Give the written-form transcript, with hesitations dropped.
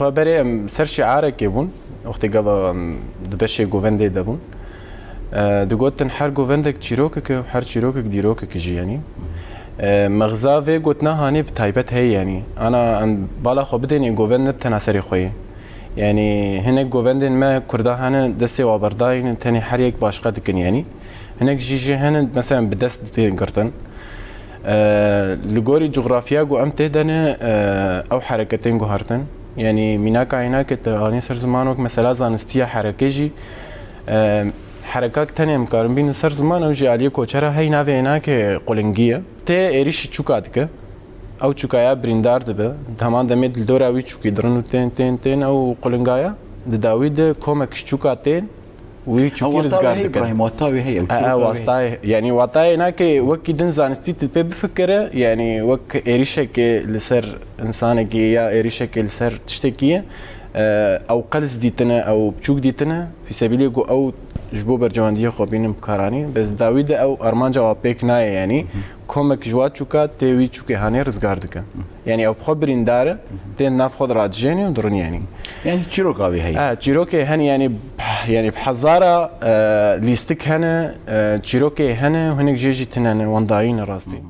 خبري سر شعارك يبون وقتی قضا دبشه گوونده دبون دقوتن هر گوونده چیروک که هر چیروک دیروک که جیانی مغزاوی گوتنا هانی بتایبت هی یعنی أنا بالا خو بدني گووند بتناسری خویی يعني هناك جوفندن ما كردا هنا دستي وابرداين تاني حريك باشقة دكن يعني هناك جيجي هنا مثلا بدست قرطن لجوري جغرافيا جو أم تهدنا أو حركتين جو هرتن يعني مناك عيناك تغني سر زمانك مثلا زانستيا حركيجي حركات تانية مقاربين سر زمان أو جي عليه كوشرا هاي نافي هناك قلنجية تي إيريش تشوكاتك او چوکایا بریندار دبه تمام دمید دور اوی چوکی درنو تن او قلنگایا داوید کمک چوکا تن وی چوکی رزگار دکن واتاوي هي واسطاي يعني واتاي هناك وك دن زانستي تبي بفكره يعني وك اريشك لسر انسانك يا اريشك لسر تشتكيه او قلس ديتنا او بچوك ديتنا في سبيل او جبو برجوانديه خوبين بكاراني بس داوود او ارمان جواب بيك ناي يعني كومك جوات چوكا تيوي چوكي هاني رزگار دكن يعني او خبرين داره تين ناف خود راجيني ودرن يعني تشيروك ابي هي تشيروكي هن يعني بحزاره ليستك هنا تشيروكي هنا وهناك جيجي تنان ونداين راستي